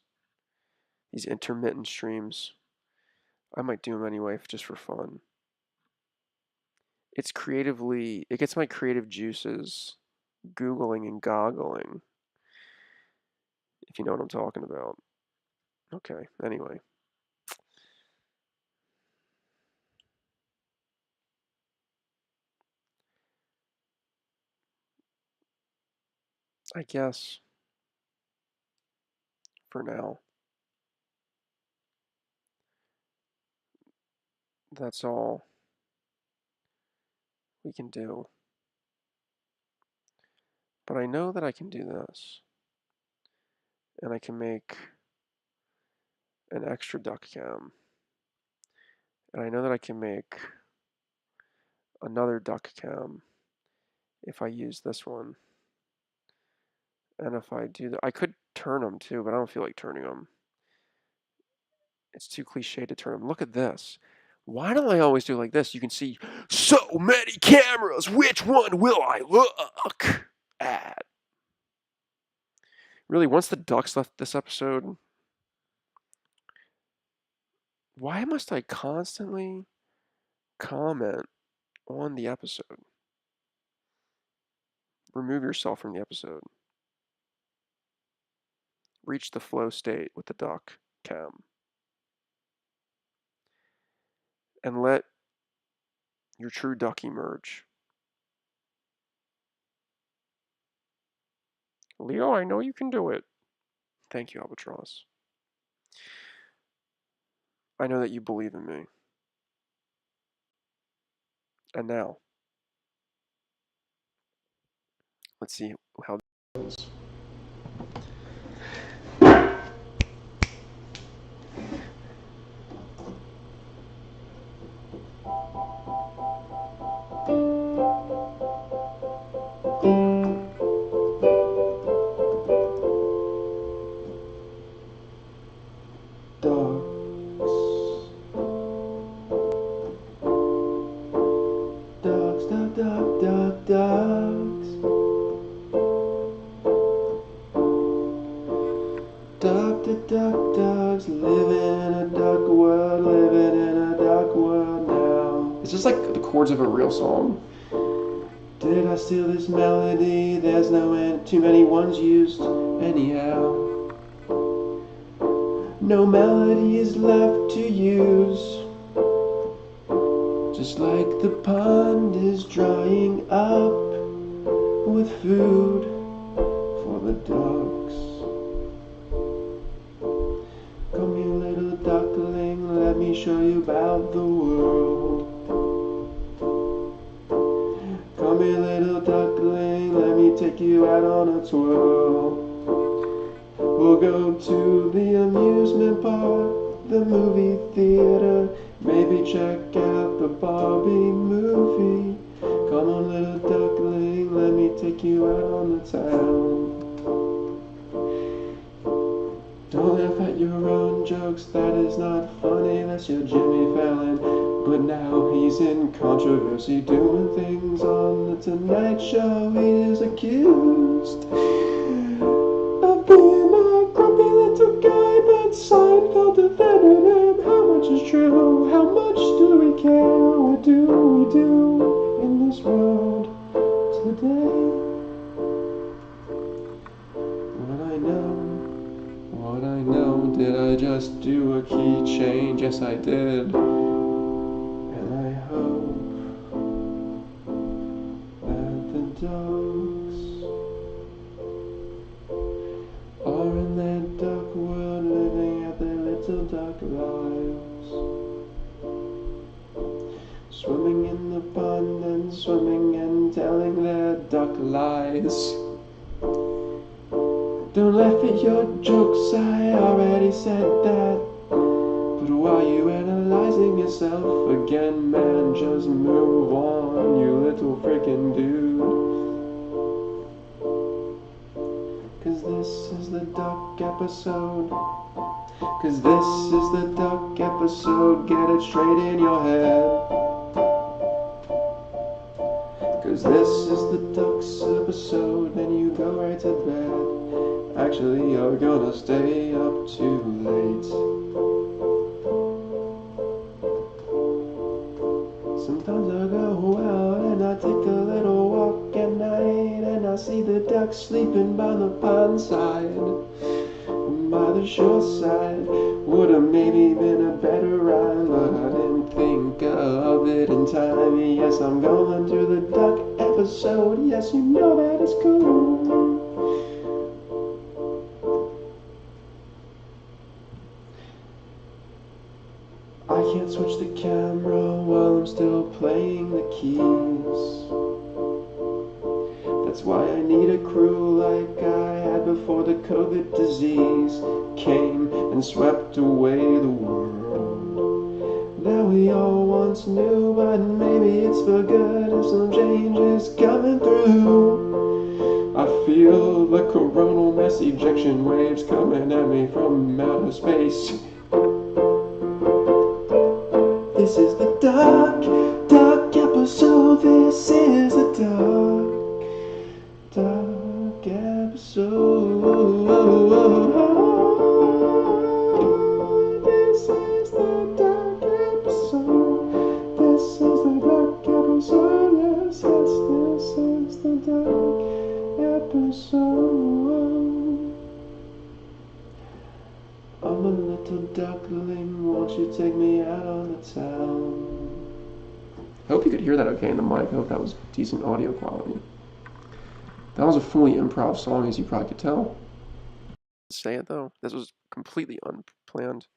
S2: These intermittent streams. I might do them anyway, just for fun. It gets my creative juices googling and goggling, if you know what I'm talking about. Okay, anyway. I guess for now, that's all we can do. But I know that I can do this. And I can make an extra duck cam. And I know that I can make another duck cam if I use this one. And if I do that, I could turn them too, but I don't feel like turning them. It's too cliche to turn them. Look at this. Why don't I always do like this? You can see so many cameras. Which one will I look at? Really, once the ducks left this episode, why must I constantly comment on the episode? Remove yourself from the episode. Reach the flow state with the duck cam. And let your true duck emerge. Leo, I know you can do it. Thank you, Albatross. I know that you believe in me. And now, let's see how this goes. Ducks, living in a duck world, living in a duck world now. It's just like the chords of a real song. Did I steal this melody? There's no end, too many ones used anyhow. No melody is left to use. Just like the pond is drying up with food for the ducks. Come here, little duckling, let me show you about the world. Come here, little duckling, let me take you out on a twirl. We'll go to the amusement park, the movie theater, maybe check out the Barbie movie. Come on, little duckling, let me take you out on the town. Don't laugh at your own jokes, that is not funny, that's your Jimmy Fallon. But now he's in controversy, doing things on the Tonight Show. He is accused of being a grumpy little guy, but Seinfeld defended him. How much is true? How much do we care? What do we do in this world today? What I know, did I just do a key change? Yes, I did. And I hope that the ducks are in their duck world, living out their little duck lives. Swimming in the pond and swimming and telling their duck lies. Don't laugh at your jokes, I already said that. But why are you analyzing yourself again, man? Just move on, you little frickin' dude. Cause this is the duck episode. Cause this is the duck episode, get it straight in your head. 'cause this is the Ducks episode, and you go right to bed. Actually, you're gonna stay up too late. Sometimes I go out and I take a little walk at night, and I see the ducks sleeping by the pond side. By the shore side would have maybe been a better rhyme, but I didn't think of it in time. Yes, I'm going to the duck episode. Yes, you know that it's cool. I can't switch the camera while I'm still playing the keys. That's why I need a crew like I had before the COVID disease came and swept away the world that we all once knew. But maybe it's for good if some change is coming through. I feel the coronal mass ejection waves coming at me from outer space. This is the duck episode. This is the duck episode. This is the duck episode. This is the duck episode. Yes, this is the duck episode. I'm a little duckling, won't you take me out on the town? I hope you could hear that okay in the mic. I hope that was decent audio quality. That was a fully improv song, as you probably could tell. Say it though. This was completely unplanned.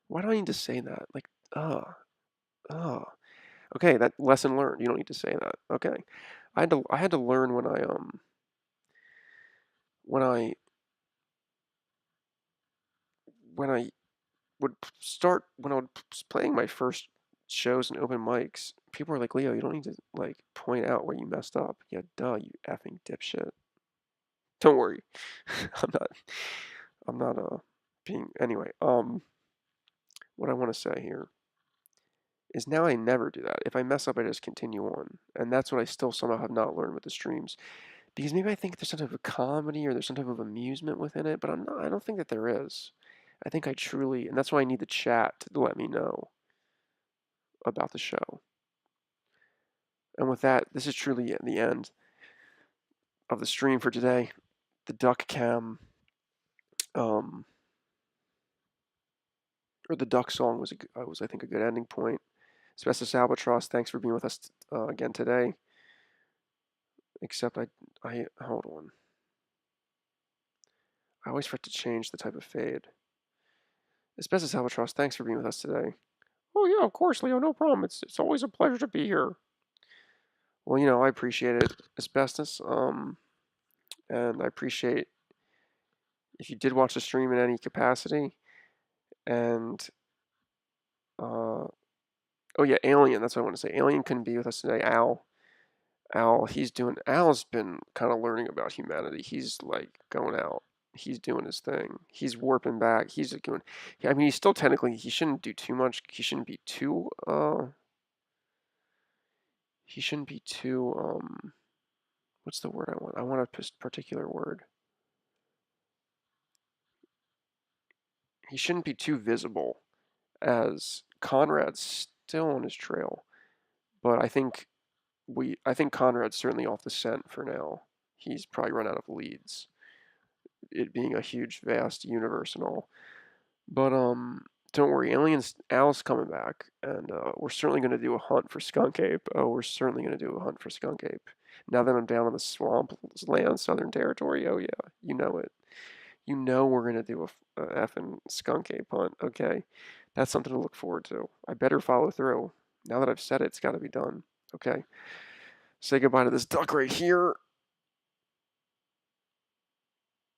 S2: Why do I need to say that? Like, okay, that lesson learned. You don't need to say that. Okay, I had to learn when I when I when I would start when I was playing my first shows and open mics. People were like, "Leo, you don't need to like point out where you messed up." Yeah, duh, you effing dipshit. Don't worry, I'm not. I'm not being anyway. What I want to say here is now I never do that. If I mess up, I just continue on, and that's what I still somehow have not learned with the streams. Because maybe I think there's some type of comedy or there's some type of amusement within it, but I'm not. I don't think that there is. I think I truly, and that's why I need the chat to let me know about the show. And with that, this is truly the end of the stream for today. The duck cam, or the duck song was I think a good ending point. Asbestos Albatross, thanks for being with us again today. Except I hold on. I always forget to change the type of fade. Asbestos Albatross, thanks for being with us today. Oh yeah, of course, Leo, no problem. It's always a pleasure to be here. Well, I appreciate it, Asbestos. And I appreciate if you did watch the stream in any capacity. And oh yeah, Alien. That's what I want to say. Alien couldn't be with us today. Al's been kind of learning about humanity. He's like going out. He's doing his thing. He's warping back. He's doing. I mean, he's still technically. He shouldn't do too much. He shouldn't be too. He shouldn't be too. What's the word I want? I want a particular word. He shouldn't be too visible, as Conrad's still on his trail. But I think Conrad's certainly off the scent for now. He's probably run out of leads. It being a huge, vast universe and all. But don't worry, Al's coming back, and we're certainly going to do a hunt for skunk ape. Oh, we're certainly going to do a hunt for skunk ape. Now that I'm down in the swamp land, Southern Territory, oh yeah, you know it. You know we're going to do a effing skunk ape hunt, okay? That's something to look forward to. I better follow through. Now that I've said it, it's got to be done. Okay. Say goodbye to this duck right here.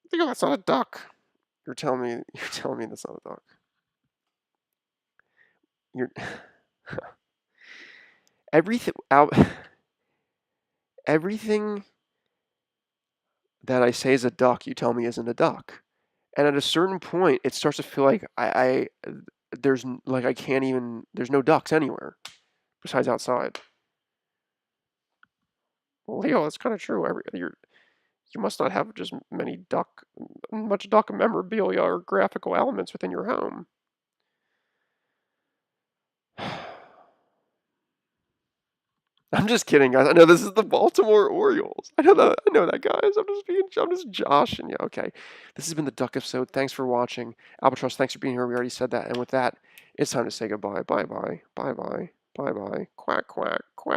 S2: Think that's not a duck. You're telling me that's not a duck. You're everything out everything that I say is a duck, you tell me isn't a duck. And at a certain point, it starts to feel like there's like I can't even there's no ducks anywhere besides outside. Leo, that's kind of true. You must not have just much duck memorabilia or graphical elements within your home. I'm just kidding, guys. I know this is the Baltimore Orioles. I know that. I know that, guys. I'm just joshing you. Okay, this has been the Duck episode. Thanks for watching, Albatross. Thanks for being here. We already said that. And with that, it's time to say goodbye. Bye bye. Bye bye. Bye bye. Quack quack quack.